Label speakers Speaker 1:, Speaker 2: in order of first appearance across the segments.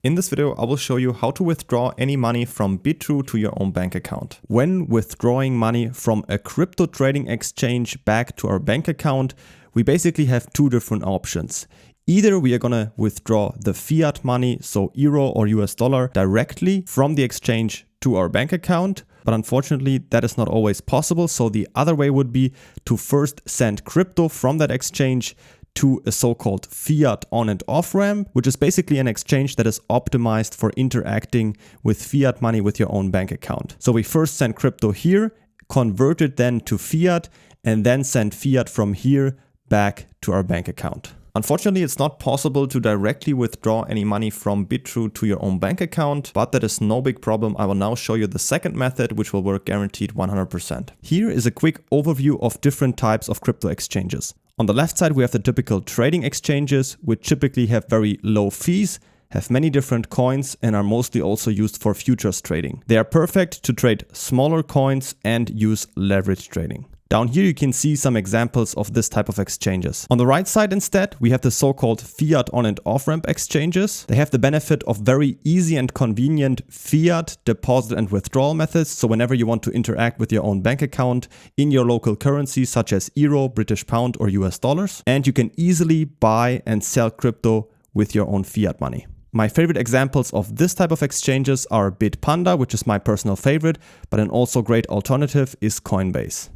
Speaker 1: In this video, I will show you how to withdraw any money from Bitrue to your own bank account. When withdrawing money from a crypto trading exchange back to our bank account, we basically have two different options. Either we are gonna withdraw the fiat money, so euro or US dollar, directly from the exchange to our bank account, but unfortunately that is not always possible. So the other way would be to first send crypto from that exchange to a so-called fiat on and off ramp, which is basically an exchange that is optimized for interacting with fiat money with your own bank account. So we first send crypto here, convert it then to fiat, and then send fiat from here back to our bank account. Unfortunately, it's not possible to directly withdraw any money from Bitrue to your own bank account, but that is no big problem. I will now show you the second method, which will work guaranteed 100%. Here is a quick overview of different types of crypto exchanges. On the left side, we have the typical trading exchanges, which typically have very low fees, have many different coins, and are mostly also used for futures trading. They are perfect to trade smaller coins and use leverage trading. Down here you can see some examples of this type of exchanges. On the right side instead, we have the so-called fiat on and off ramp exchanges. They have the benefit of very easy and convenient fiat deposit and withdrawal methods. So whenever you want to interact with your own bank account in your local currency such as euro, British pound or US dollars, and you can easily buy and sell crypto with your own fiat money. My favorite examples of this type of exchanges are Bitpanda, which is my personal favorite, but an also great alternative is Coinbase.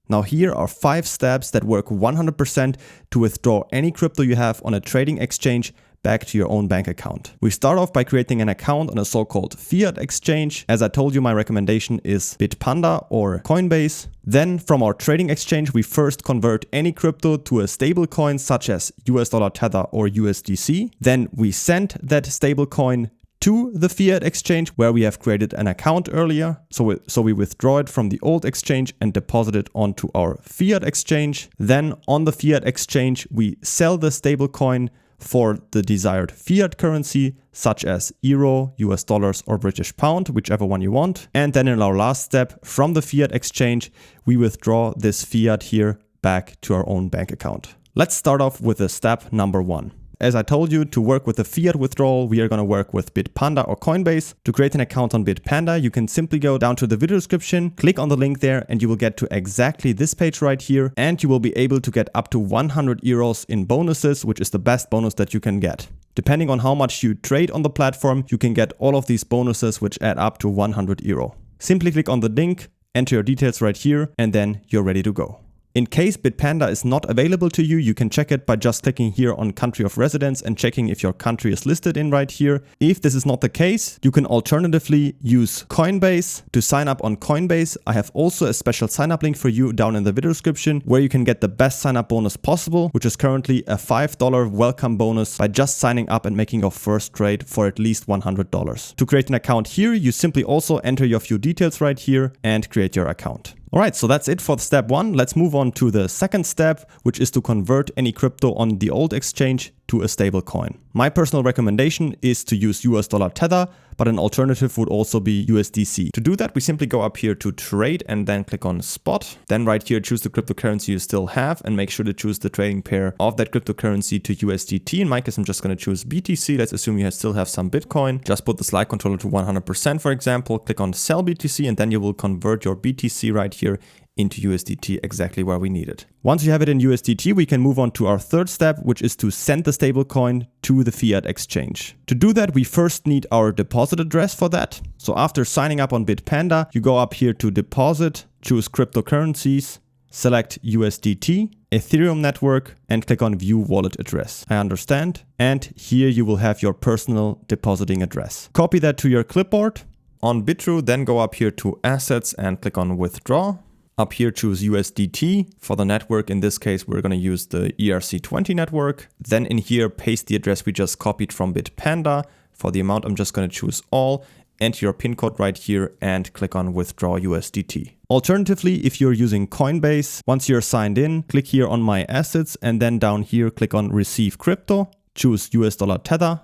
Speaker 1: Now here are 5 steps that work 100% to withdraw any crypto you have on a trading exchange back to your own bank account. We start off by creating an account on a so-called fiat exchange. As I told you, my recommendation is Bitpanda or Coinbase. Then from our trading exchange, we first convert any crypto to a stablecoin such as US dollar Tether or USDC. Then we send that stablecoin to the fiat exchange where we have created an account earlier. So we withdraw it from the old exchange and deposit it onto our fiat exchange. Then on the fiat exchange, we sell the stablecoin for the desired fiat currency, such as euro, US dollars, or British pound, whichever one you want. And then in our last step, from the fiat exchange, we withdraw this fiat here back to our own bank account. Let's start off with the step number 1. As I told you, to work with the fiat withdrawal, we are going to work with Bitpanda or Coinbase. To create an account on Bitpanda, you can simply go down to the video description, click on the link there, and you will get to exactly this page right here. And you will be able to get up to 100 euros in bonuses, which is the best bonus that you can get. Depending on how much you trade on the platform, you can get all of these bonuses, which add up to 100 euro. Simply click on the link, enter your details right here, and then you're ready to go. In case Bitpanda is not available to you, you can check it by just clicking here on country of residence and checking if your country is listed in right here. If this is not the case, you can alternatively use Coinbase. To sign up on Coinbase, I have also a special sign up link for you down in the video description where you can get the best sign up bonus possible, which is currently a $5 welcome bonus by just signing up and making your first trade for at least $100. To create an account here, you simply also enter your few details right here and create your account. Alright, so that's it for step 1. Let's move on to the second step, which is to convert any crypto on the old exchange to a stable coin. My personal recommendation is to use US dollar Tether, but an alternative would also be USDC. To do that, we simply go up here to trade and then click on spot. Then right here, choose the cryptocurrency you still have and make sure to choose the trading pair of that cryptocurrency to USDT. In my case, I'm just going to choose BTC. Let's assume you still have some Bitcoin. Just put the slide controller to 100%, for example. Click on sell BTC and then you will convert your BTC right here into USDT exactly where we need it. Once you have it in USDT, we can move on to our third step, which is to send the stablecoin to the fiat exchange. To do that, we first need our deposit address for that. So after signing up on Bitpanda, you go up here to deposit, choose cryptocurrencies, select USDT, Ethereum network, and click on view wallet address. I understand. And here you will have your personal depositing address. Copy that to your clipboard. On Bitrue, then go up here to assets and click on withdraw. Up here, choose USDT. For the network, in this case, we're going to use the ERC20 network. Then in here, paste the address we just copied from Bitpanda. For the amount, I'm just going to choose all. Enter your PIN code right here and click on withdraw USDT. Alternatively, if you're using Coinbase, once you're signed in, click here on my assets and then down here, click on receive crypto, choose US dollar Tether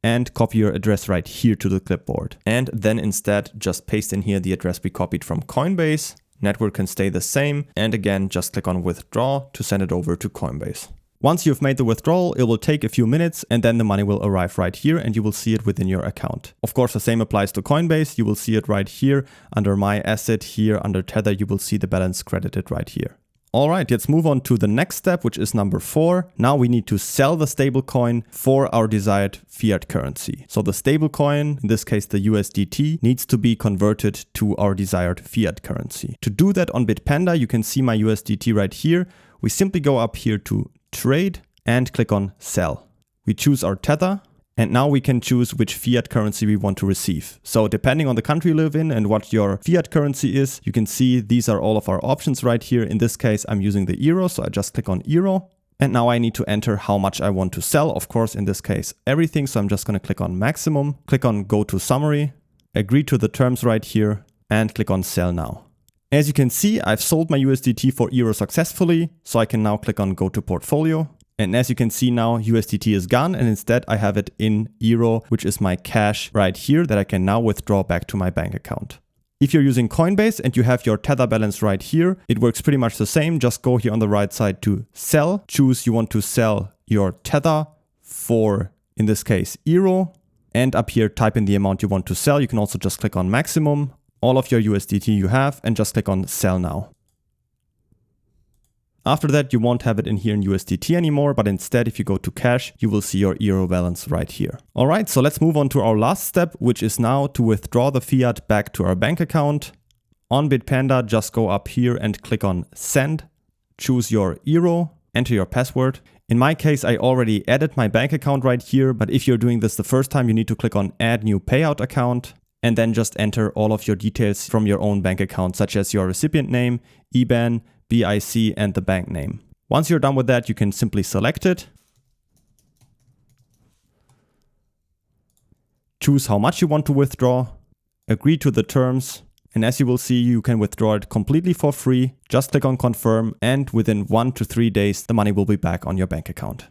Speaker 1: and copy your address right here to the clipboard. And then instead, just paste in here the address we copied from Coinbase. Network can stay the same. And again, just click on withdraw to send it over to Coinbase. Once you've made the withdrawal, it will take a few minutes and then the money will arrive right here and you will see it within your account. Of course, the same applies to Coinbase. You will see it right here under My Asset. Here under Tether, you will see the balance credited right here. All right, let's move on to the next step, which is number 4. Now we need to sell the stablecoin for our desired fiat currency. So the stablecoin, in this case the USDT, needs to be converted to our desired fiat currency. To do that on Bitpanda, you can see my USDT right here. We simply go up here to Trade and click on Sell. We choose our Tether. And now we can choose which fiat currency we want to receive. So depending on the country you live in and what your fiat currency is, you can see these are all of our options right here. In this case, I'm using the euro, so I just click on euro. And now I need to enter how much I want to sell. Of course, in this case, everything. So I'm just going to click on maximum, click on go to summary, agree to the terms right here, and click on sell now. As you can see, I've sold my USDT for euro successfully. So I can now click on go to portfolio. And as you can see now, USDT is gone and instead I have it in euro, which is my cash right here that I can now withdraw back to my bank account. If you're using Coinbase and you have your Tether balance right here, it works pretty much the same. Just go here on the right side to sell, choose you want to sell your Tether for, in this case, euro, and up here type in the amount you want to sell. You can also just click on maximum, all of your USDT you have, and just click on sell now. After that, you won't have it in here in USDT anymore, but instead, if you go to cash, you will see your euro balance right here. All right, so let's move on to our last step, which is now to withdraw the fiat back to our bank account. On Bitpanda, just go up here and click on send, choose your euro, enter your password. In my case, I already added my bank account right here, but if you're doing this the first time, you need to click on add new payout account and then just enter all of your details from your own bank account, such as your recipient name, IBAN, BIC, and the bank name. Once you're done with that, you can simply select it, choose how much you want to withdraw, agree to the terms, and as you will see, you can withdraw it completely for free. Just click on confirm, and within 1 to 3 days, the money will be back on your bank account.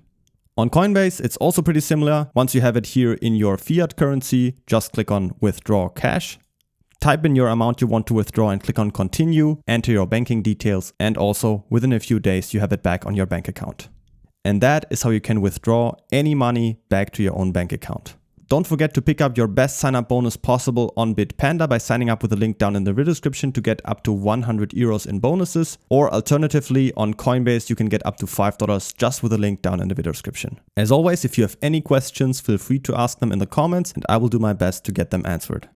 Speaker 1: On Coinbase, it's also pretty similar. Once you have it here in your fiat currency, just click on withdraw cash. Type in your amount you want to withdraw and click on continue, enter your banking details, and also within a few days you have it back on your bank account. And that is how you can withdraw any money back to your own bank account. Don't forget to pick up your best sign-up bonus possible on Bitpanda by signing up with the link down in the video description to get up to 100 euros in bonuses. Or alternatively, on Coinbase, you can get up to $5 just with the link down in the video description. As always, if you have any questions, feel free to ask them in the comments and I will do my best to get them answered.